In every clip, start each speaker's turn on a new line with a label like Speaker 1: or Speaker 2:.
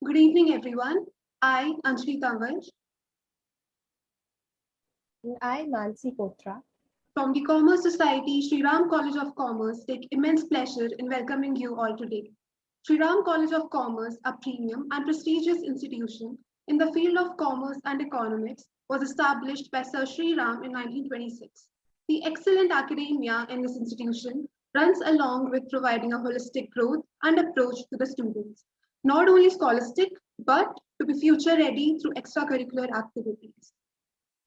Speaker 1: Good evening, everyone. I, Anjali Tangal,
Speaker 2: And I, Mansi Kotra.
Speaker 1: from the Commerce Society, Sri Ram College of Commerce, take immense pleasure in welcoming you all today. Sri Ram College of Commerce, a premium and prestigious institution in the field of commerce and economics, was established by Sir Sri Ram in 1926. The excellent academia in this institution runs along with providing a holistic growth and approach to the students, not only scholastic, but to be future ready through extracurricular activities.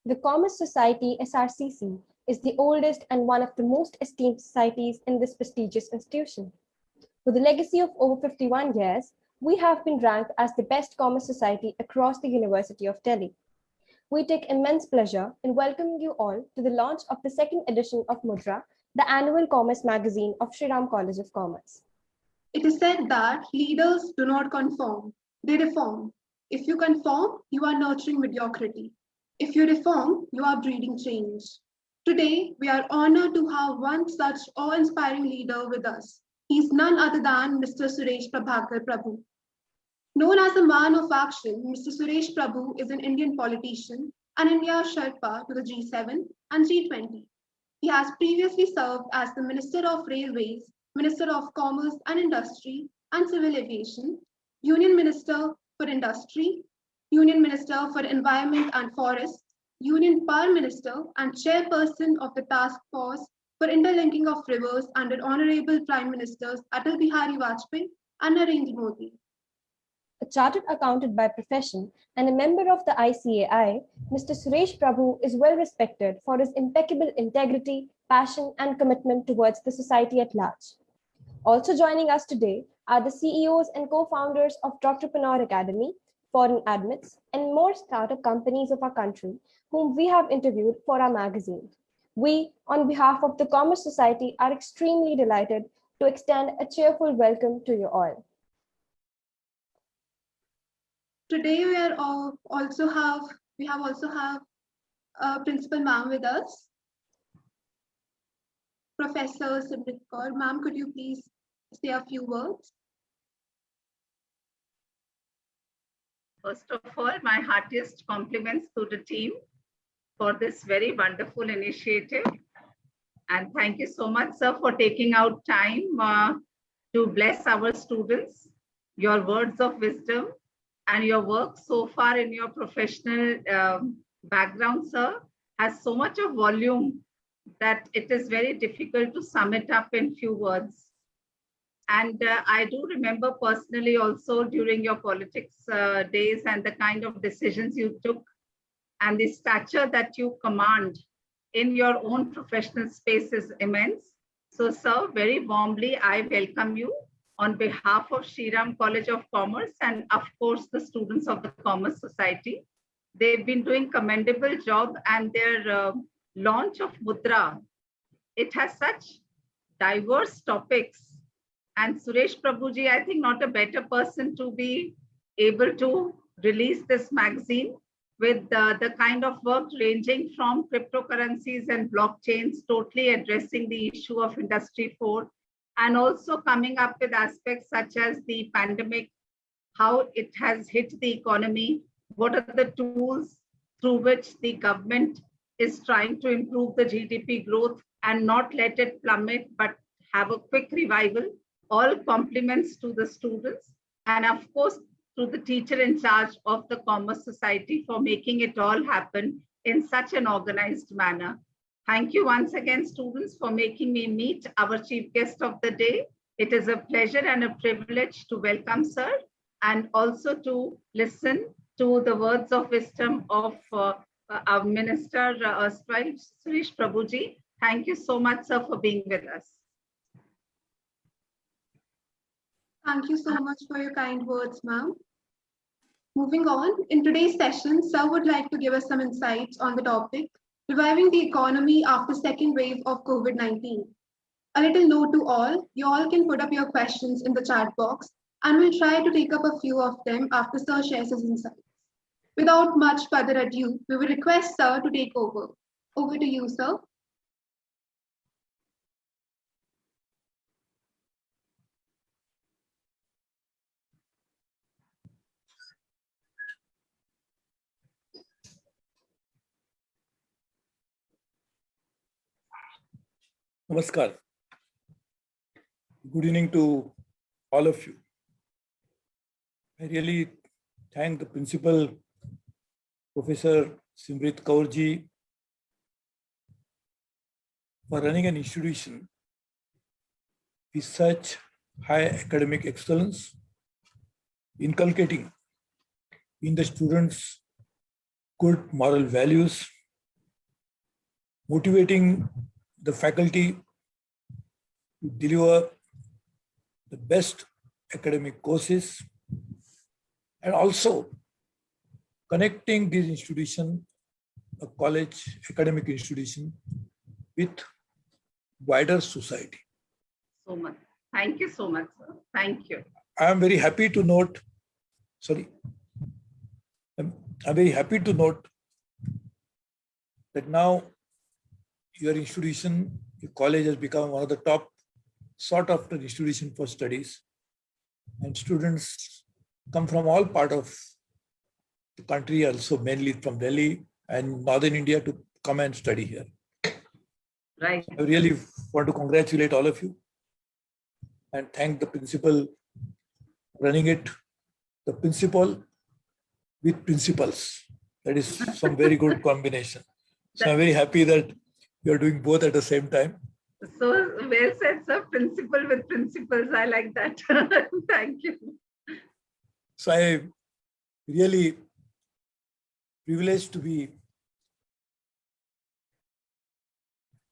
Speaker 2: The Commerce Society SRCC is the oldest and one of the most esteemed societies in this prestigious institution. With a legacy of over 51 years, we have been ranked as the best commerce society across the University of Delhi. We take immense pleasure in welcoming you all to the launch of the second edition of Mudra, the annual commerce magazine of Sri Ram College of Commerce.
Speaker 1: It is said that leaders do not conform, they reform. If you conform, you are nurturing mediocrity. If you reform, you are breeding change. Today, we are honored to have one such awe-inspiring leader with us. He is none other than Mr. Suresh Prabhakar Prabhu. Known as a man of action, Mr. Suresh Prabhu is an Indian politician and India's Sherpa to the G7 and G20. He has previously served as the Minister of Railways, Minister of Commerce and Industry and Civil Aviation, Union Minister for Industry, Union Minister for Environment and Forests, Union Power Minister and Chairperson of the Task Force for Interlinking of Rivers under Honorable Prime Ministers Atal Bihari Vajpayee and Narendra Modi.
Speaker 2: A chartered accountant by profession and a member of the ICAI, Mr. Suresh Prabhu is well respected for his impeccable integrity, passion, and commitment towards the society at large. Also joining us today are the CEOs and co-founders of Doctorpreneur Academy, Foreign Admits, and more startup companies of our country, whom we have interviewed for our magazine. We, on behalf of the Commerce Society, are extremely delighted to extend a cheerful welcome to you all.
Speaker 1: Today we are also have Principal Ma'am with us, Professor Simrit Kaur. Ma'am, could you please say a few words?
Speaker 3: First of all, my heartiest compliments to the team for this very wonderful initiative. And thank you so much, sir, for taking out time to bless our students. Your words of wisdom and your work so far in your professional background, sir, has so much of volume that it is very difficult to sum it up in few words. And I do remember personally also during your politics days and the kind of decisions you took and the stature that you command in your own professional space is immense. So, sir, very warmly, I welcome you on behalf of Sri Ram College of Commerce and of course the students of the Commerce Society. They've been doing commendable job and their launch of Mudra, it has such diverse topics. And Suresh Prabhuji, I think not a better person to be able to release this magazine with the kind of work ranging from cryptocurrencies and blockchains, totally addressing the issue of Industry 4, and also coming up with aspects such as the pandemic, how it has hit the economy, what are the tools through which the government is trying to improve the GDP growth and not let it plummet, but have a quick revival. All compliments to the students and of course to the teacher in charge of the Commerce Society for making it all happen in such an organized manner. Thank you once again, students, for making me meet our chief guest of the day. It is a pleasure and a privilege to welcome sir and also to listen to the words of wisdom of our minister, Suresh Prabhuji. Thank you so much, sir, for being with us.
Speaker 1: Thank you so much for your kind words, ma'am. Moving on, in today's session, sir would like to give us some insights on the topic, reviving the economy after second wave of COVID-19. A little note to all, you all can put up your questions in the chat box and we'll try to take up a few of them after sir shares his insights. Without much further ado, we will request sir to take over. Over to you, sir.
Speaker 4: Namaskar. Good evening to all of you. I really thank the principal, Professor Simrit Kaur ji, for running an institution with such high academic excellence, inculcating in the students good moral values, motivating the faculty to deliver the best academic courses, and also connecting this institution, a college academic institution, with wider society.
Speaker 3: So much. Thank you so much, sir. Thank you.
Speaker 4: I am very happy to note, I'm very happy to note that now your institution, your college has become one of the top sought after institution for studies, and students come from all parts of the country, also mainly from Delhi and Northern India, to come and study here.
Speaker 3: Right.
Speaker 4: I really want to congratulate all of you and thank the principal running it, the principal with principals. That is some very good combination. So I'm very happy that you're doing both at the same time.
Speaker 3: So well said, sir. Principal with principals. I like that. Thank you.
Speaker 4: So I really privileged to be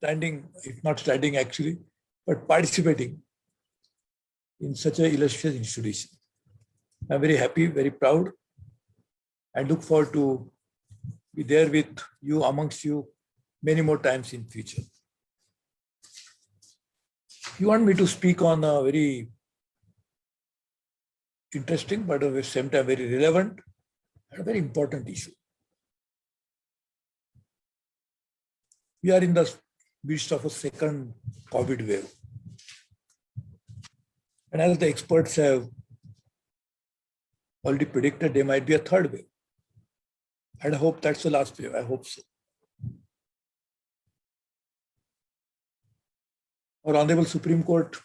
Speaker 4: standing, if not standing actually, but participating in such an illustrious institution. I'm very happy, very proud, and look forward to be there with you, amongst you, many more times in future. You want me to speak on a very interesting, but at the same time very relevant and a very important issue. We are in the midst of a second COVID wave. And as the experts have already predicted, there might be a third wave. And I hope that's the last wave. I hope so. Our Honorable Supreme Court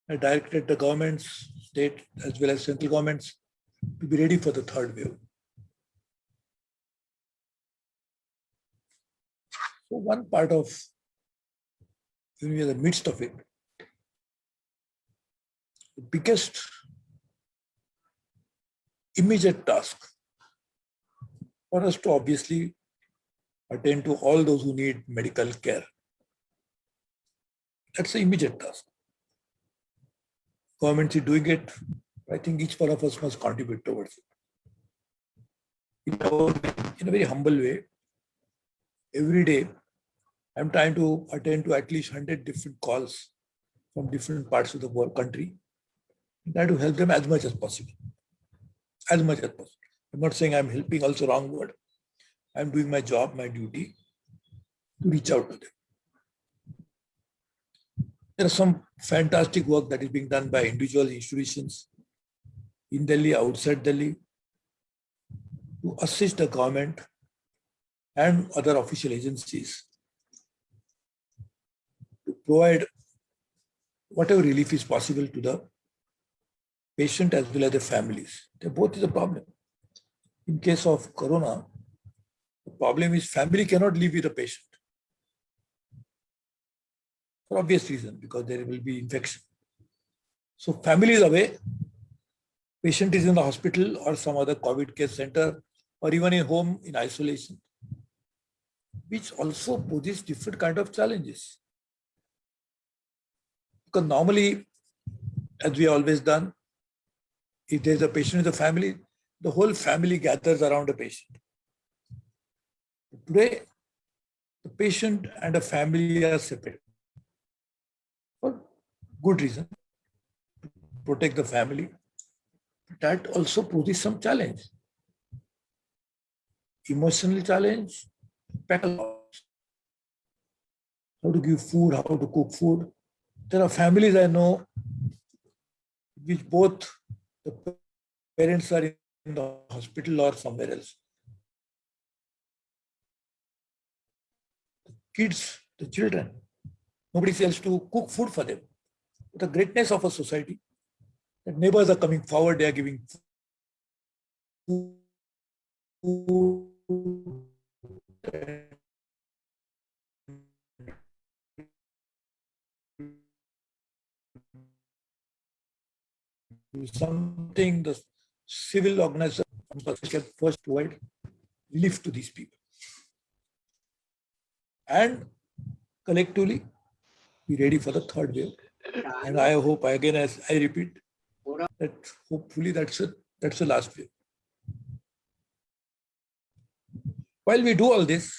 Speaker 4: has directed the governments, state as well as central governments, to be ready for the third wave. So one part of, when we are in the midst of it, the biggest immediate task for us to obviously attend to all those who need medical care. That's the immediate task. Government is doing it. I think each one of us must contribute towards it. In a very humble way, every day, I'm trying to attend to at least 100 different calls from different parts of the world, country, and try to help them as much as possible. As much as possible. I'm not saying I'm helping, also wrong word. I'm doing my job, my duty, to reach out to them. There is some fantastic work that is being done by individual institutions in Delhi, outside Delhi, to assist the government and other official agencies to provide whatever relief is possible to the patient as well as the families. They both is a problem. In case of corona, the problem is family cannot live with the patient. For obvious reason, because there will be infection. So family is away, patient is in the hospital or some other COVID care center, or even in home in isolation, which also poses different kind of challenges. Because normally, as we always done, if there's a patient in the family, the whole family gathers around the patient. Today, the patient and the family are separate. For good reason, to protect the family. That also poses some challenge. Emotional challenge, how to give food, how to cook food. There are families I know which both the parents are in the hospital or somewhere else. The kids, the children, nobody else to cook food for them. The greatness of a society, that neighbors are coming forward, they are giving food, something the civil organization can first provide relief to these people. And collectively, be ready for the third wave. And I hope, again, as I repeat, that hopefully that's the last wave. While we do all this,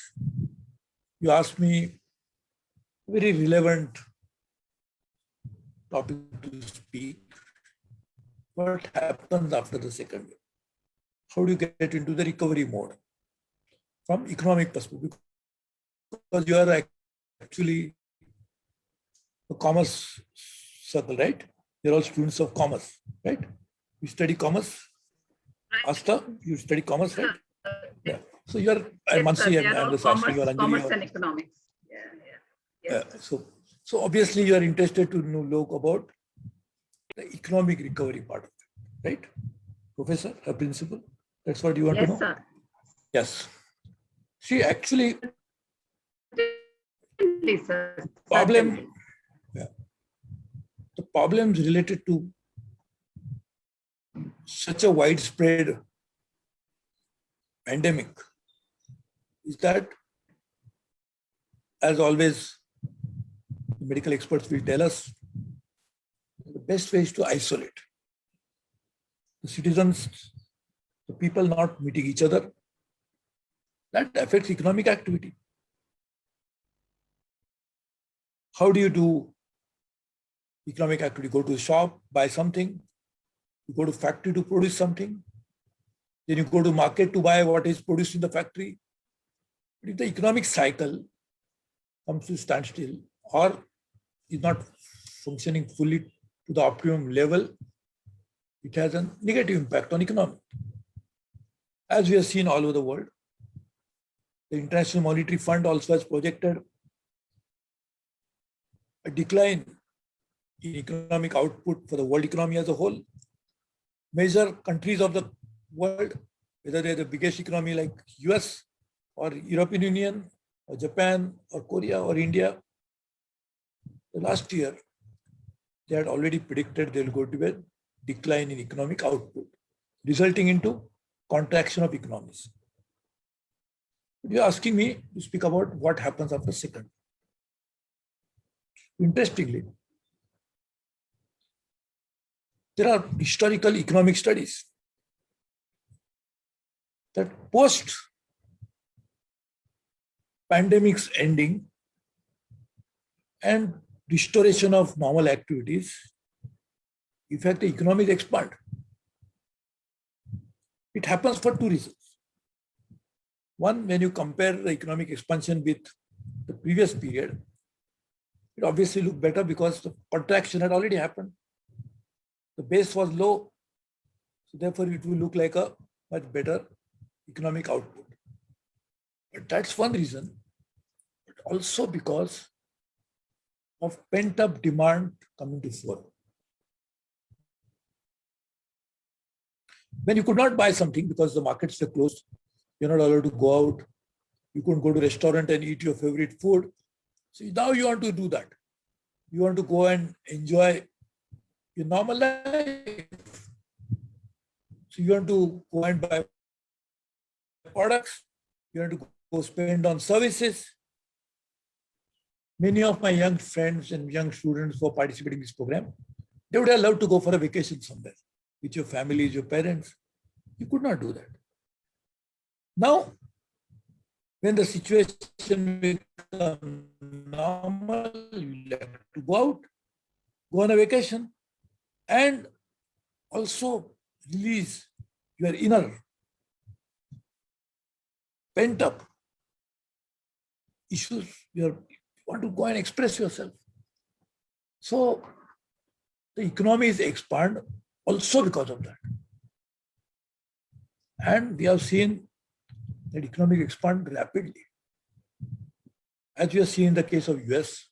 Speaker 4: you asked me very relevant topic to speak. What happens after the second wave? How do you get into the recovery mode from economic perspective? Because you are actually a commerce circle, right? You're all students of commerce, right? You study commerce. Asta, you study commerce, right? Yeah. So you are, I must say, I'm just asking you,
Speaker 3: commerce and economics.
Speaker 4: Yeah. So obviously you are interested to know about the economic recovery part of it, right? Professor, a principal, that's what you want to know?
Speaker 3: Yes, sir.
Speaker 4: Yes. See, actually,
Speaker 3: Please, sir.
Speaker 4: The problems related to such a widespread pandemic is that, as always, the medical experts will tell us the best way is to isolate the citizens, the people not meeting each other. That affects economic activity. How do you do economic activity? Go to a shop, buy something, you go to factory to produce something, then you go to market to buy what is produced in the factory. But if the economic cycle comes to standstill or is not functioning fully to the optimum level, it has a negative impact on economy. As we have seen all over the world, the International Monetary Fund also has projected a decline in economic output for the world economy as a whole. Major countries of the world, whether they're the biggest economy like US or European Union or Japan or Korea or India, the last year, they had already predicted there will go to a decline in economic output, resulting into contraction of economies. You're asking me to speak about what happens after second. Interestingly, there are historical economic studies that post pandemics ending and restoration of normal activities, in fact, the economies expand. It happens for two reasons. One, when you compare the economic expansion with the previous period, it obviously looked better because the contraction had already happened. The base was low, so therefore it will look like a much better economic output. But that's one reason, but also because of pent-up demand coming to fore. When you could not buy something because the markets were closed, you're not allowed to go out, you couldn't go to a restaurant and eat your favorite food. So now you want to do that. You want to go and enjoy your normal life. So you want to go and buy products, you want to go spend on services. Many of my young friends and young students who are participating in this program, they would have loved to go for a vacation somewhere with your families, your parents. You could not do that. Now, when the situation becomes normal, you have to go out, go on a vacation, and also release your inner pent-up issues. You want to go and express yourself. So the economies expand also because of that. And we have seen that economic expand rapidly. As we have seen in the case of US,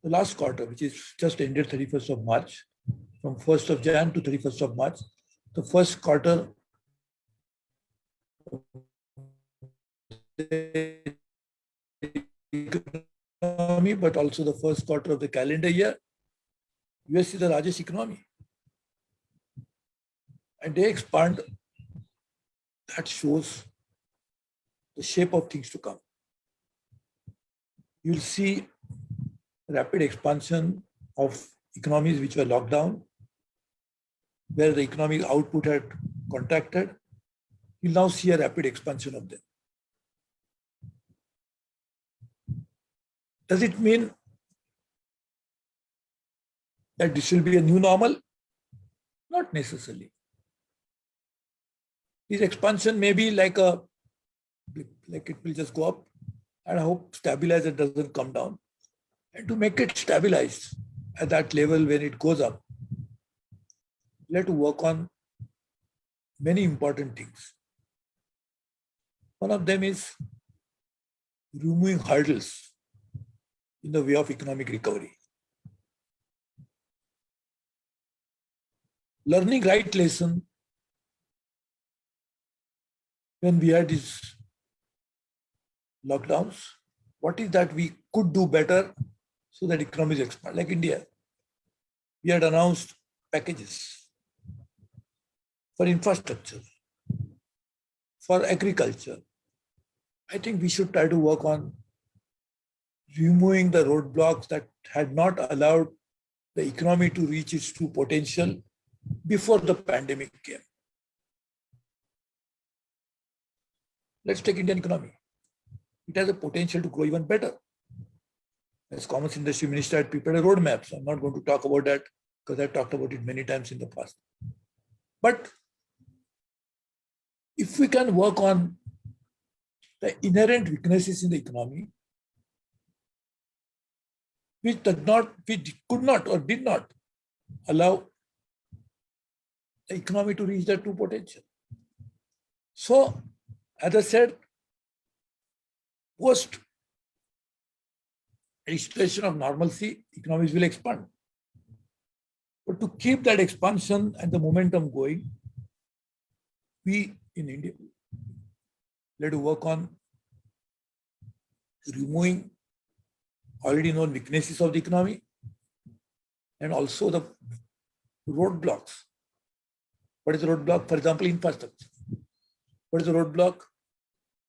Speaker 4: the last quarter, which is just ended 31st of March, from 1st of Jan to 31st of March, the first quarter economy, but also the first quarter of the calendar year, US is the largest economy. And they expand. That shows the shape of things to come. You'll see rapid expansion of economies which were locked down, where the economic output had contracted. You'll now see a rapid expansion of them. Does it mean that this will be a new normal? Not necessarily. This expansion may be like it will just go up, and I hope stabilize it doesn't come down. And to make it stabilized at that level when it goes up, we have to work on many important things. One of them is removing hurdles in the way of economic recovery. Learning right lesson when we had these lockdowns, what is that we could do better so that economies expand? Like India, we had announced packages for infrastructure, for agriculture. I think we should try to work on removing the roadblocks that had not allowed the economy to reach its true potential before the pandemic came. Let's take Indian economy. It has a potential to grow even better. As Commerce Industry Minister, I had prepared a roadmap. So I'm not going to talk about that because I talked about it many times in the past. But if we can work on the inherent weaknesses in the economy, which could not or did not allow the economy to reach their true potential. So, as I said, post restoration of normalcy, economies will expand. But to keep that expansion and the momentum going, we in India have to work on removing already known weaknesses of the economy and also the roadblocks. What is the roadblock? For example, infrastructure. What is the roadblock?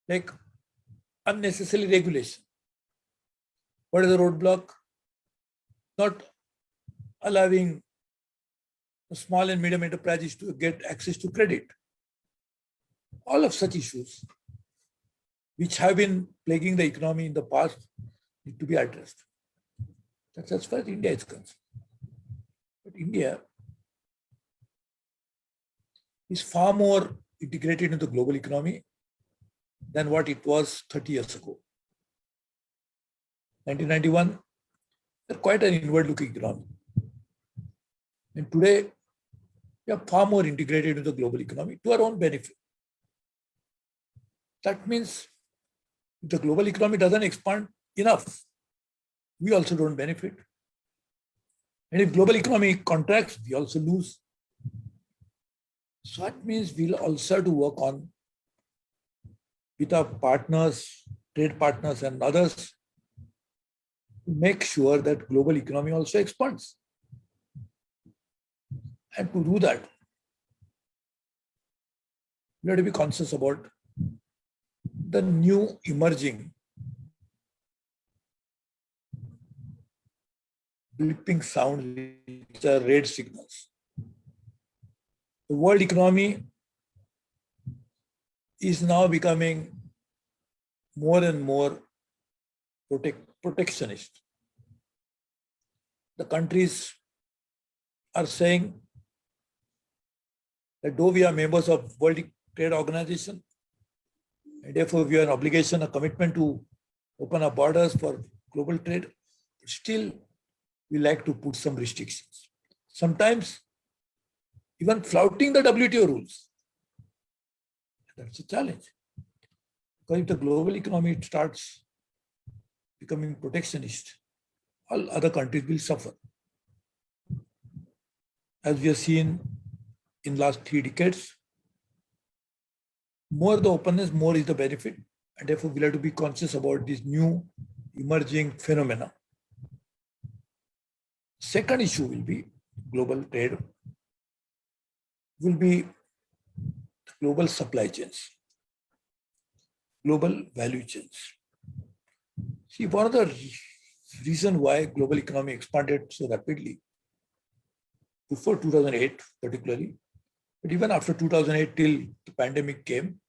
Speaker 4: Like unnecessary regulation. What is the roadblock? Not allowing small and medium enterprises to get access to credit. All of such issues which have been plaguing the economy in the past need to be addressed. That's as far as India is concerned. But India is far more integrated into the global economy than what it was 30 years ago. 1991, they're quite an inward-looking economy. And today, we are far more integrated into the global economy to our own benefit. That means if the global economy doesn't expand enough, we also don't benefit. And if global economy contracts, we also lose. So that means we'll also have to work on with our partners, trade partners and others to make sure that global economy also expands. And to do that, we have to be conscious about the new emerging blipping sounds which are red signals. The world economy is now becoming more and more protectionist. The countries are saying that though we are members of World Trade Organization, and therefore we have an obligation, a commitment to open our borders for global trade, but still we like to put some restrictions. Sometimes even flouting the WTO rules. That's a challenge. Because if the global economy starts becoming protectionist, all other countries will suffer. As we have seen in last 3 decades, more the openness, more is the benefit. And therefore, we'll have to be conscious about this new emerging phenomena. Second issue will be global trade, will be global supply chains, global value chains. See, one of the reasons why global economy expanded so rapidly, before 2008 particularly, but even after 2008 till the pandemic came,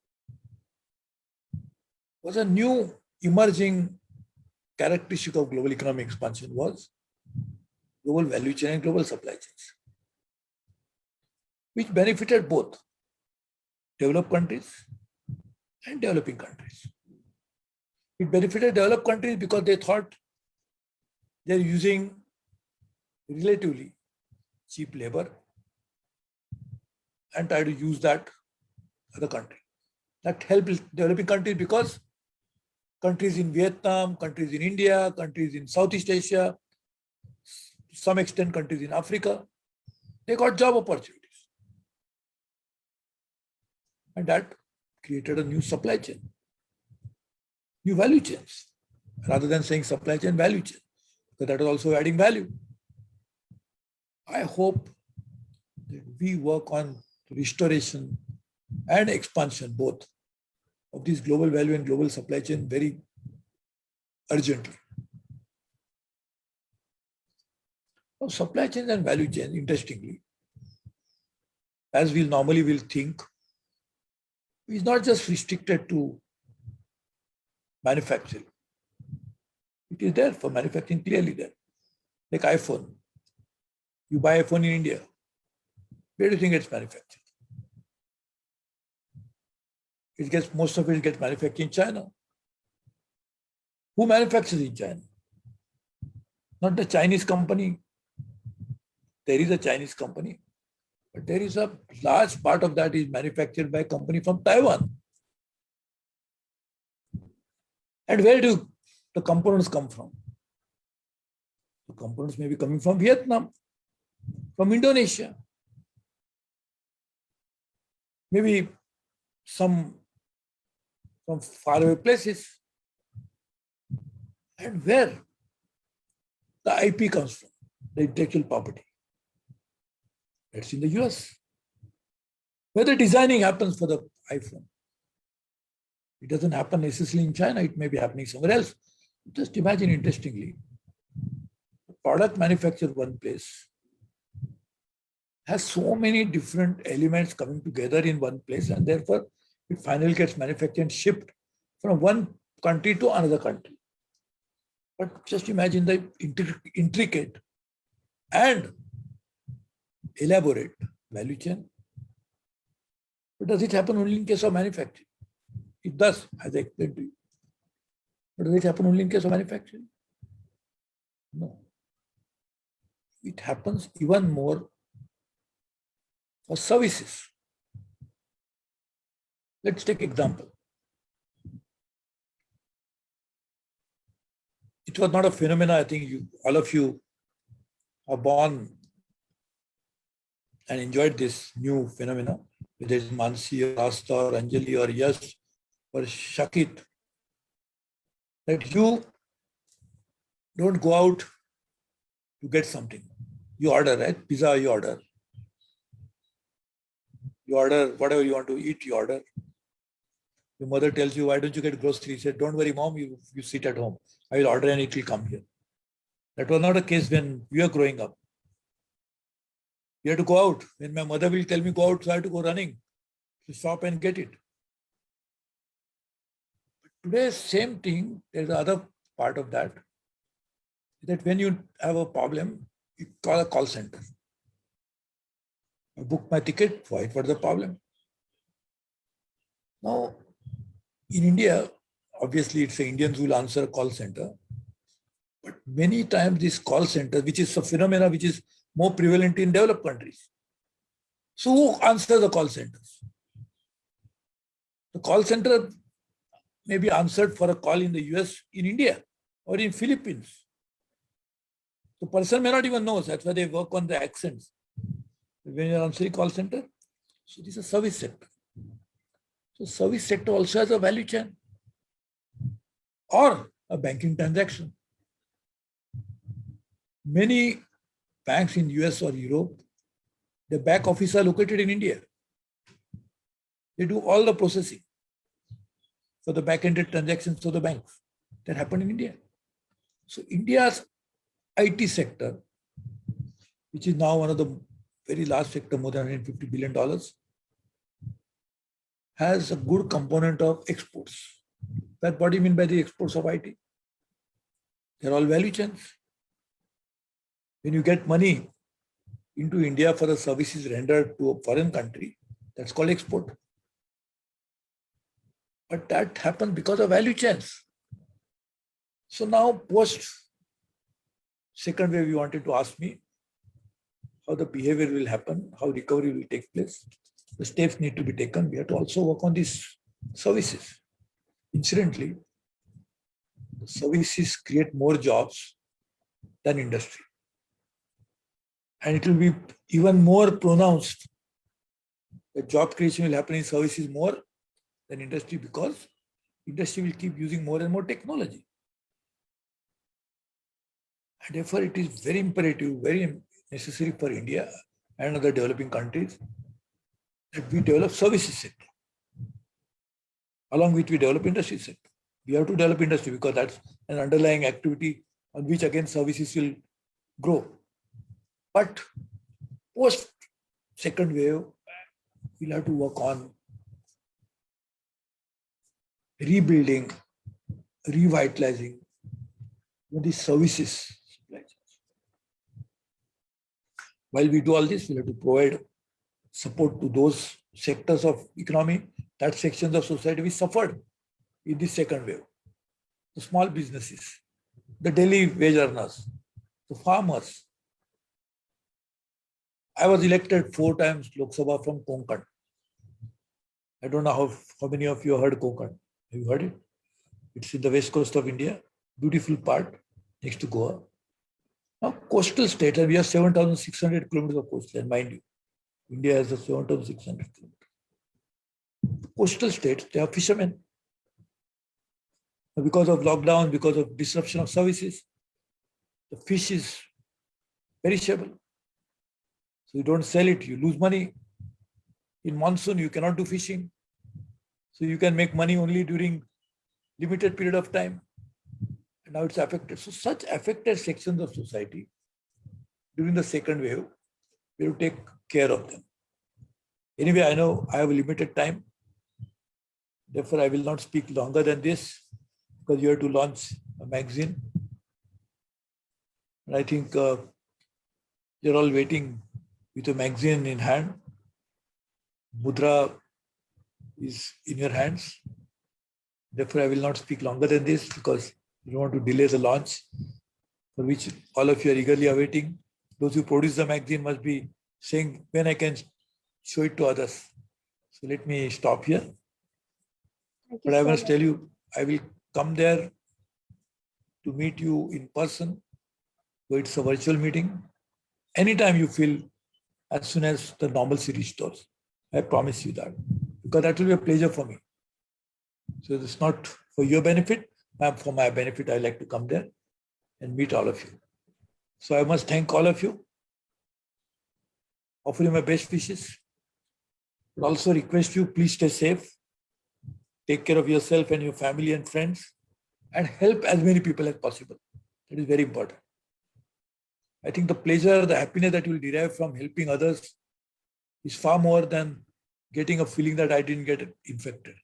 Speaker 4: was a new emerging characteristic of global economic expansion was global value chain and global supply chains, which benefited both developed countries and developing countries. It benefited developed countries because they thought they're using relatively cheap labor and try to use that other country. That helped developing countries because countries in Vietnam, countries in India, countries in Southeast Asia, to some extent countries in Africa, they got job opportunities. And that created a new supply chain, new value chains, rather than saying supply chain, value chain, because that is also adding value. I hope that we work on restoration and expansion both of these global value and global supply chain very urgently. Now, supply chains and value chains, interestingly, as we normally will think, is not just restricted to manufacturing. It is there for manufacturing, clearly there. Like iPhone. You buy iPhone in India. Where do you think it's manufactured? Most of it gets manufactured in China. Who manufactures in China? Not the Chinese company. There is a Chinese company, but there is a large part of that is manufactured by a company from Taiwan. And where do the components come from? The components may be coming from Vietnam, from Indonesia, maybe some from faraway places. And where the IP comes from, the intellectual property. That's in the US. Where the designing happens for the iPhone. It doesn't happen necessarily in China, it may be happening somewhere else. Just imagine, interestingly, the product manufactured one place has so many different elements coming together in one place, and therefore it finally gets manufactured and shipped from one country to another country. But just imagine the intricate and elaborate value chain. But does it happen only in case of manufacturing? It does, as I explained to you. But does it happen only in case of manufacturing? No. It happens even more for services. Let's take example. It was not a phenomena. I think all of you are born and enjoyed this new phenomena, whether it's Mansi or Asta or Anjali or Yash or Shakit, that you don't go out to get something. You order, right? Pizza, you order. You order whatever you want to eat, you order. Your mother tells you, why don't you get groceries? You said, don't worry, mom, you sit at home. I will order and it will come here. That was not the case when we were growing up. You have to go out. When my mother will tell me go out, so I have to go running to shop and get it. But today, same thing, there's the other part of that when you have a problem, you call a call center. I book my ticket, what's the problem? Now, in India, obviously it's the Indians who will answer a call center. But many times this call center, which is a phenomena which is more prevalent in developed countries. So who answers the call centers? The call center may be answered for a call in the US, in India, or in Philippines. The person may not even know. That's why they work on the accents. When you're answering call center, so this is a service sector. So service sector also has a value chain or a banking transaction. Many banks in US or Europe, the back office are located in India. They do all the processing for the back-ended transactions for the banks that happen in India. So India's IT sector, which is now one of the very large sector, more than $150 billion, has a good component of exports. That's what do you mean by the exports of IT? They're all value chains. When you get money into India for the services rendered to a foreign country, that's called export. But that happened because of value chains. So now post second wave, you wanted to ask me how the behavior will happen, how recovery will take place. The steps need to be taken. We have to also work on these services. Incidentally, the services create more jobs than industry. And it will be even more pronounced. The job creation will happen in services more than industry because industry will keep using more and more technology. And therefore, it is very imperative, very necessary for India and other developing countries that we develop services sector. Along with we develop industry sector. We have to develop industry because that's an underlying activity on which again services will grow. But post second wave, we'll have to work on rebuilding, revitalizing the services. While we do all this, we have to provide support to those sectors of economy, that sections of society which suffered in the second wave. The small businesses, the daily wage earners, the farmers. I was elected 4 times Lok Sabha from Konkan. I don't know how many of you heard Konkan. Have you heard it? It's in the west coast of India, beautiful part next to Goa. Now, coastal state, and we have 7,600 kilometers of coastline, mind you. India has a 7,600 kilometers. Coastal states, they are fishermen. Because of lockdown, because of disruption of services, the fish is perishable. So you don't sell it, you lose money. In monsoon, you cannot do fishing. So you can make money only during limited period of time. And now it's affected. So such affected sections of society during the second wave, we have to take care of them. Anyway, I know I have a limited time. Therefore, I will not speak longer than this because you have to launch a magazine. And I think you're all waiting with a magazine in hand. Mudra is in your hands. Therefore, I will not speak longer than this because you don't want to delay the launch, for which all of you are eagerly awaiting. Those who produce the magazine must be saying when I can show it to others. So let me stop here. But I must tell you, I will come there to meet you in person. So it's a virtual meeting. Anytime you feel, as soon as the normalcy restores. I promise you that. Because that will be a pleasure for me. So it's not for your benefit, for my benefit. I like to come there and meet all of you. So I must thank all of you, offer you my best wishes, but also request you, please stay safe, take care of yourself and your family and friends, and help as many people as possible. That is very important. I think the pleasure, the happiness that you will derive from helping others is far more than getting a feeling that I didn't get infected.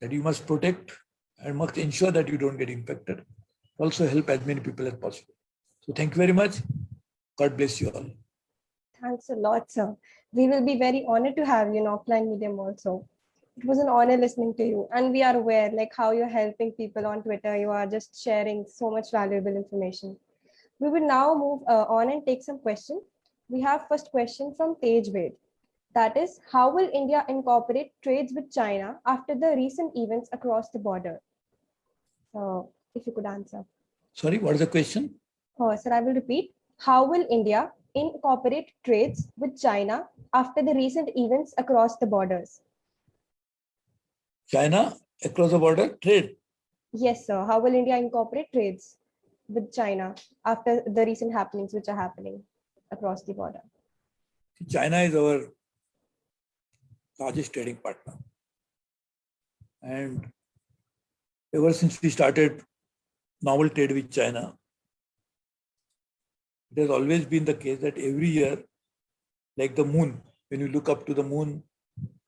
Speaker 4: That you must protect and must ensure that you don't get infected. Also help as many people as possible. So thank you very much. God bless you all.
Speaker 2: Thanks a lot, sir. We will be very honored to have you in offline medium also. It was an honor listening to you. And we are aware like how you're helping people on Twitter. You are just sharing so much valuable information. We will now move on and take some questions. We have first question from Tej Ved. That is, how will India incorporate trades with China after the recent events across the border? So if you could answer.
Speaker 4: Sorry, what is the question?
Speaker 2: Oh, sir, I will repeat. How will India incorporate trades with China after the recent events across the borders?
Speaker 4: China across the border trade.
Speaker 2: Yes, sir. How will India incorporate trades with China after the recent happenings which are happening across the border?
Speaker 4: China is our largest trading partner. And ever since we started normal trade with China, it has always been the case that every year, like the moon, when you look up to the moon,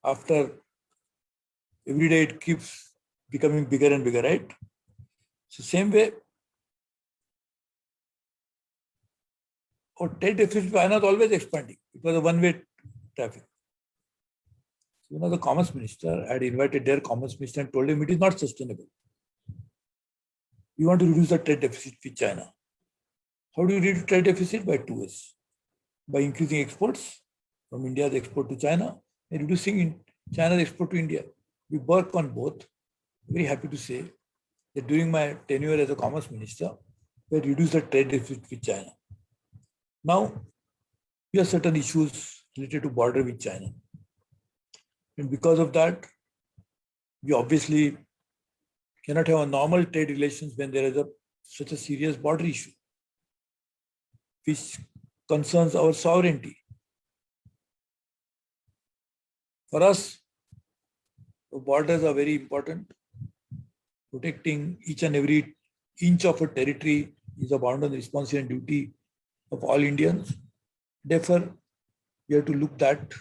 Speaker 4: after every day it keeps becoming bigger and bigger, right? So same way, our trade deficit with China is always expanding. It was a one-way traffic. So, the Commerce Minister had invited their Commerce Minister and told him it is not sustainable. We want to reduce the trade deficit with China. How do you reduce trade deficit? By two ways. By increasing exports from India's export to China and reducing China's export to India. We work on both. Very happy to say that during my tenure as a Commerce Minister, we reduced the trade deficit with China. Now, we have certain issues related to border with China. And because of that, we obviously cannot have a normal trade relations when there is such a serious border issue, which concerns our sovereignty. For us, the borders are very important. Protecting each and every inch of a territory is a bounden responsibility and duty of all Indians. Therefore, we have to look that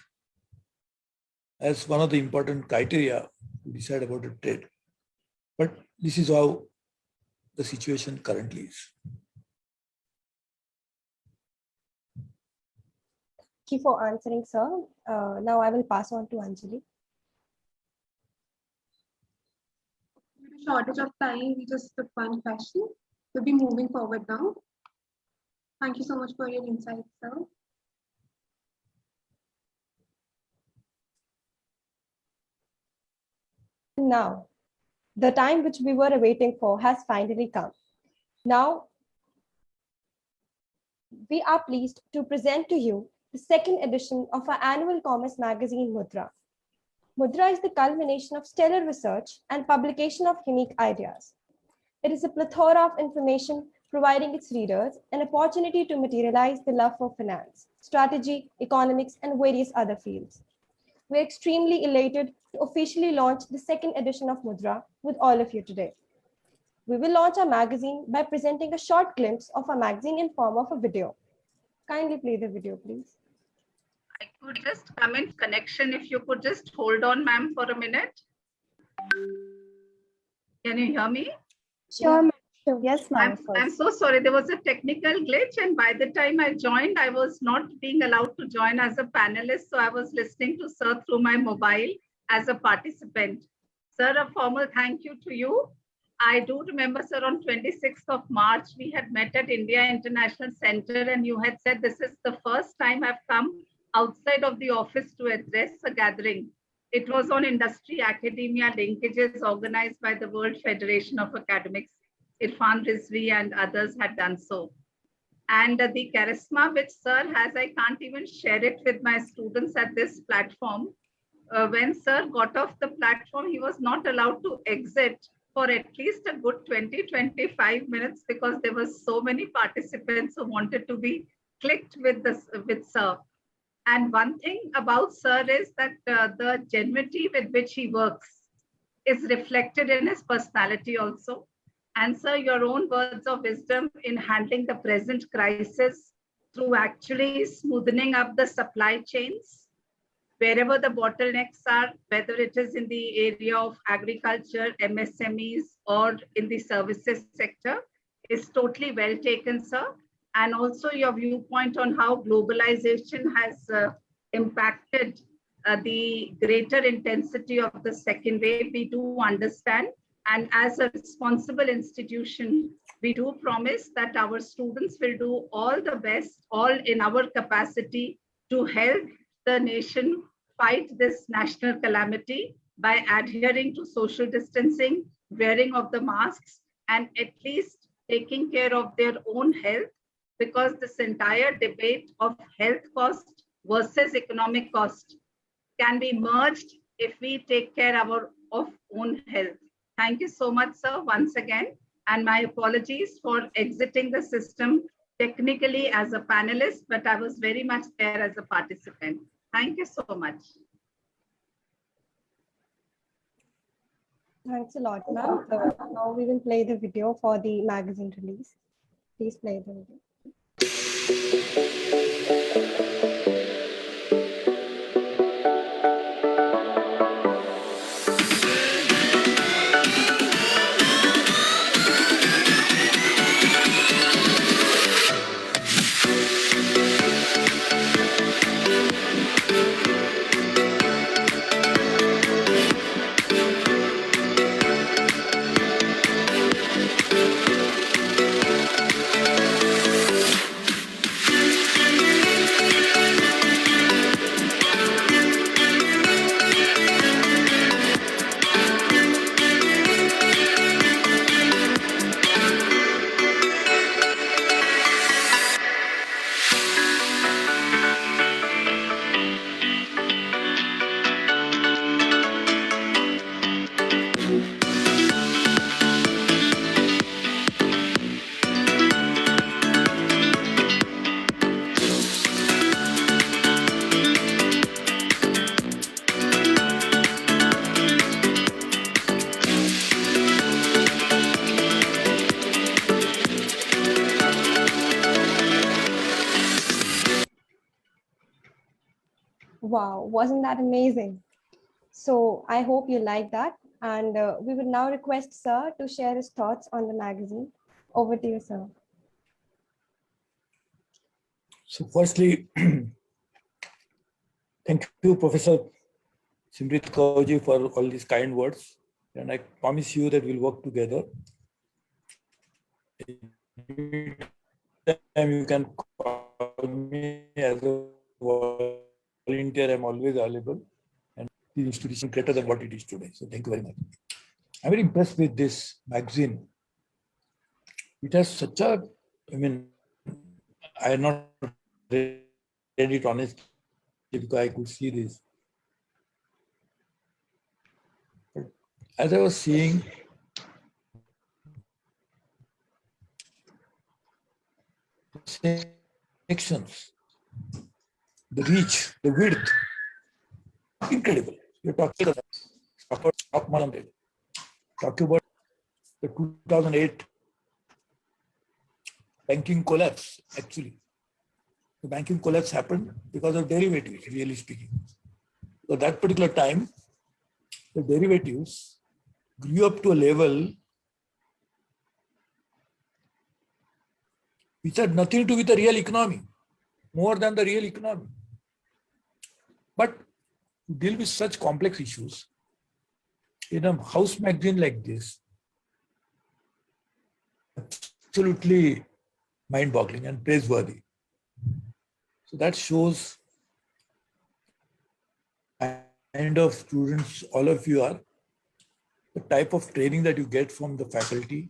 Speaker 4: as one of the important criteria to decide about a trade. But this is how the situation currently is.
Speaker 2: Thank you for answering, sir. Now I will pass on to Anjali.
Speaker 1: Due to shortage of time, we just took one question. We'll be moving forward now. Thank you so much for your insights, sir.
Speaker 2: Now, the time which we were awaiting for has finally come. Now, we are pleased to present to you the second edition of our annual commerce magazine, Mudra. Mudra is the culmination of stellar research and publication of unique ideas. It is a plethora of information providing its readers an opportunity to materialize the love for finance, strategy, economics, and various other fields. We're extremely elated to officially launch the second edition of Mudra with all of you today. We will launch our magazine by presenting a short glimpse of our magazine in form of a video. Kindly play the video, please.
Speaker 3: I could just come in connection. If you could just hold on, ma'am, for a minute. Can you hear me?
Speaker 5: Sure, ma'am. Yes, ma'am.
Speaker 3: I'm so sorry. There was a technical glitch, and by the time I joined, I was not being allowed to join as a panelist. So I was listening to sir through my mobile as a participant. Sir, a formal thank you to you. I do remember, sir, on 26th of March, we had met at India International Center, and you had said this is the first time I've come outside of the office to address a gathering. It was on industry academia linkages organized by the World Federation of Academics. Irfan Rizvi and others had done so. And the charisma which sir has, I can't even share it with my students at this platform. When sir got off the platform, he was not allowed to exit for at least a good 20-25 minutes because there were so many participants who wanted to be clicked with sir. And one thing about sir is that the genuinity with which he works is reflected in his personality also. And sir, your own words of wisdom in handling the present crisis through actually smoothing up the supply chains, wherever the bottlenecks are, whether it is in the area of agriculture, MSMEs, or in the services sector, is totally well taken, sir. And also your viewpoint on how globalization has impacted the greater intensity of the second wave, we do understand. And as a responsible institution, we do promise that our students will do all the best, all in our capacity to help the nation fight this national calamity by adhering to social distancing, wearing of the masks, and at least taking care of their own health because this entire debate of health cost versus economic cost can be merged if we take care of own health. Thank you so much, sir, once again. And my apologies for exiting the system technically as a panelist, but I was very much there as a participant. Thank you so much.
Speaker 2: Thanks a lot, ma'am. So now we will play the video for the magazine release. Please play the video. Wow, wasn't that amazing? So I hope you like that. And we would now request Sir to share his thoughts on the magazine. Over to you, sir.
Speaker 4: So firstly, thank you, Professor Simrit Kaurji, for all these kind words. And I promise you that we'll work together. Anytime you can call me as a volunteer, I'm always available. And the institution is greater than what it is today. So thank you very much. I'm very impressed with this magazine. It has such a, I had not read it honestly because I could see this. But as I was seeing, sections, the reach, the width, incredible. You're talking about stock market, talking about the 2008 banking collapse, actually. The banking collapse happened because of derivatives, really speaking. So that particular time, the derivatives grew up to a level which had nothing to do with the real economy, more than the real economy. But to deal with such complex issues in a house magazine like this, absolutely mind-boggling and praiseworthy. So that shows kind of students all of you are, the type of training that you get from the faculty,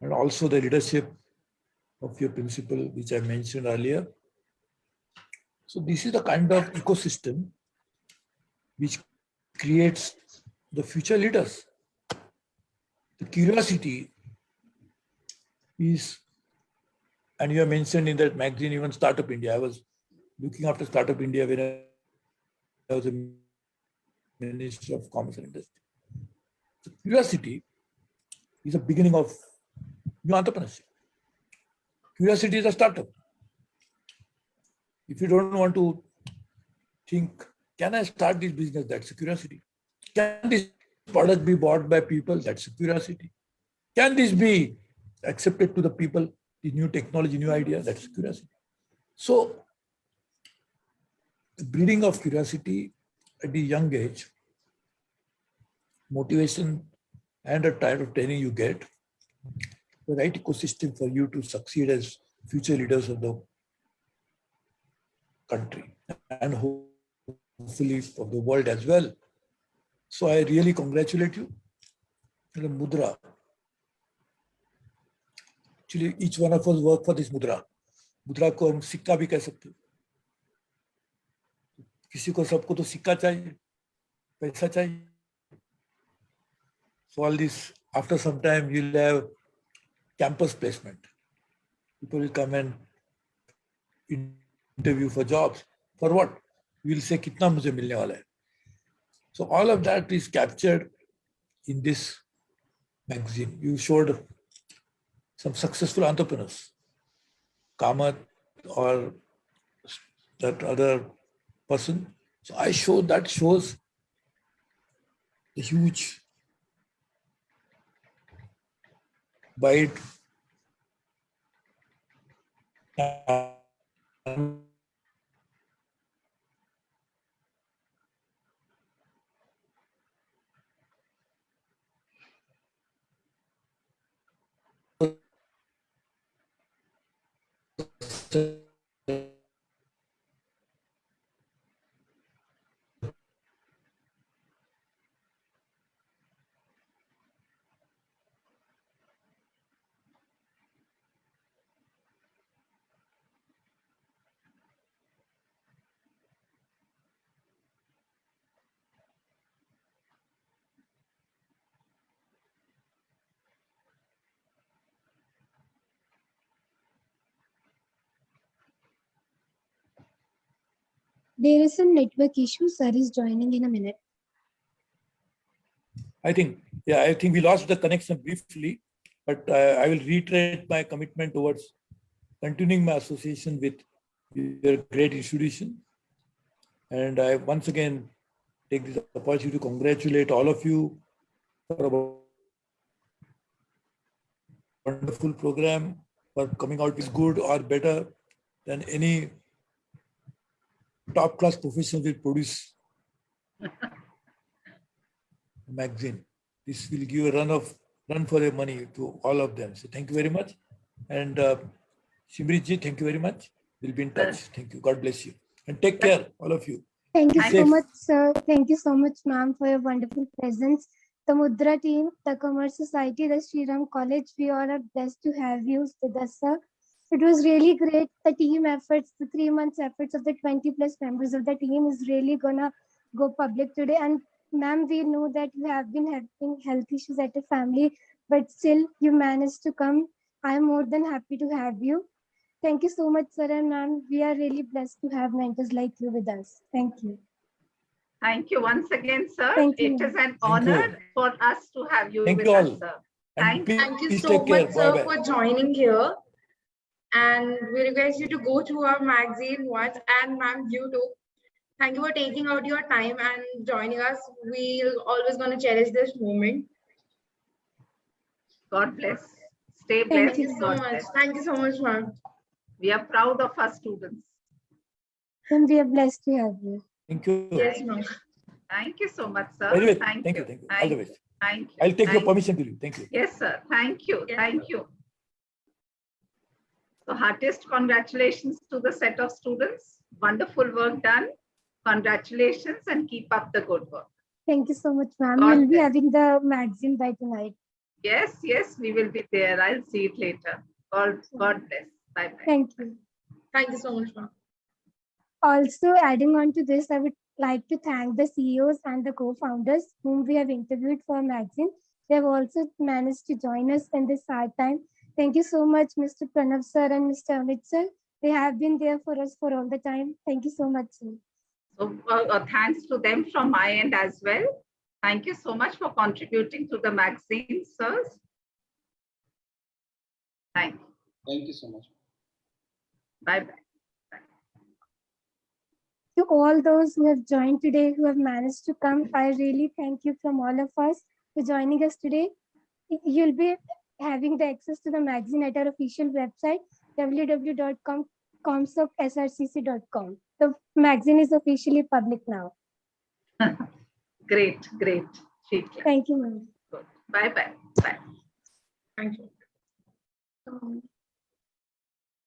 Speaker 4: and also the leadership of your principal, which I mentioned earlier. So this is the kind of ecosystem which creates the future leaders. The curiosity is, and you have mentioned in that magazine, even Startup India. I was looking after Startup India when I was a Minister of Commerce and Industry. So curiosity is the beginning of new entrepreneurship. Curiosity is a startup. If you don't want to think, can I start this business? That's a curiosity. Can this product be bought by people? That's a curiosity. Can this be accepted to the people? The new technology, new idea, that's a curiosity. So the breeding of curiosity at the young age, motivation and a type of training you get, the right ecosystem for you to succeed as future leaders of the country and hopefully of the world as well. So I really congratulate you. And the mudra, Actually, each one of us work for this mudra. मुद्रा को हम सिक्का भी कह सकते हैं. किसी को सबको तो सिक्का चाहिए, पैसा चाहिए. So all this, after some time, you'll have campus placement. People will come and interview for jobs. For what? We'll say कितना मुझे मिलने वाला है. So all of that is captured in this magazine. You showed some successful entrepreneurs, Kamath or that other person. So I showed that shows the huge bite.
Speaker 5: There is some network issue. Sir is joining in a minute.
Speaker 4: I think we lost the connection briefly, but I will reiterate my commitment towards continuing my association with your great institution. And I once again take this opportunity to congratulate all of you for a wonderful program, for coming out with good or better than any top class professional will produce magazine. This will give a run for their money to all of them. So thank you very much. And Simrit ji, thank you very much. We'll be in touch. Thank you. God bless you. And take care, all of you.
Speaker 5: Thank you
Speaker 4: Be
Speaker 5: so
Speaker 4: safe.
Speaker 5: much, sir. Thank you so much, ma'am, for your wonderful presence. The Mudra team, the Commerce Society, the Shriram College, we all are blessed to have you with us, sir. It was really great. The team efforts, the 3 months efforts of the 20 plus members of the team is really gonna go public today. And ma'am, we know that you have been having health issues at your family, but still you managed to come. I am more than happy to have you. Thank you so much, sir and ma'am. We are really blessed to have mentors like you with us. Thank you.
Speaker 3: Thank you once again, sir.
Speaker 5: Thank you,
Speaker 3: It is an
Speaker 4: Thank
Speaker 3: honor
Speaker 4: you.
Speaker 3: for us to have you
Speaker 4: Thank
Speaker 3: with
Speaker 4: you
Speaker 3: us,
Speaker 4: all.
Speaker 3: sir.
Speaker 4: And
Speaker 3: Thank you.
Speaker 6: Thank you
Speaker 4: please
Speaker 6: so
Speaker 4: take care.
Speaker 6: much, sir,
Speaker 4: Bye-bye.
Speaker 6: for joining here. And we request you to go through our magazine once. And ma'am, you too. Thank you for taking out your time and joining us. We're always going to cherish this moment.
Speaker 3: God bless. Stay
Speaker 5: Thank
Speaker 3: blessed.
Speaker 6: Thank you so
Speaker 3: God
Speaker 6: much.
Speaker 3: bless.
Speaker 6: Thank you so much, ma'am.
Speaker 3: We are proud of our students.
Speaker 5: And we are blessed to have you.
Speaker 4: Thank you.
Speaker 6: Yes, ma'am.
Speaker 3: Thank you so much, sir.
Speaker 4: Very well.
Speaker 3: Thank
Speaker 4: Thank
Speaker 3: you.
Speaker 4: you. All the best.
Speaker 3: Thank you.
Speaker 4: I'll take your
Speaker 3: Thank you.
Speaker 4: permission to you. Thank you.
Speaker 3: Yes, sir. Thank you.
Speaker 6: Yes,
Speaker 3: Thank you. So heartiest congratulations to the set of students. Wonderful work done. Congratulations and keep up the good work.
Speaker 5: Thank you so much, ma'am.
Speaker 3: God
Speaker 5: We'll be
Speaker 3: bless.
Speaker 5: having the magazine by tonight.
Speaker 3: Yes, yes, we will be there. I'll see it later. God bless. Bye-bye.
Speaker 5: Thank you.
Speaker 6: Thank you so much, ma'am.
Speaker 5: Also, adding on to this, I would like to thank the CEOs and the co-founders whom we have interviewed for magazine. They have also managed to join us in this hard time. Thank you so much, Mr. Pranav sir and Mr. Amit sir. They have been there for us for all the time. Thank you so much, sir.
Speaker 3: So thanks to them from my end as well. Thank you so much for contributing to the magazine, sirs. Thank you.
Speaker 7: Thank you so much.
Speaker 3: Bye-bye.
Speaker 5: To all those who have joined today, who have managed to come, I really thank you from all of us for joining us today. You'll be having the access to the magazine at our official website, www.comsocsrcc.com. The magazine is officially public now.
Speaker 3: Great, great.
Speaker 5: Thank you, ma'am.
Speaker 3: Good. Bye-bye. Bye.
Speaker 6: Thank you.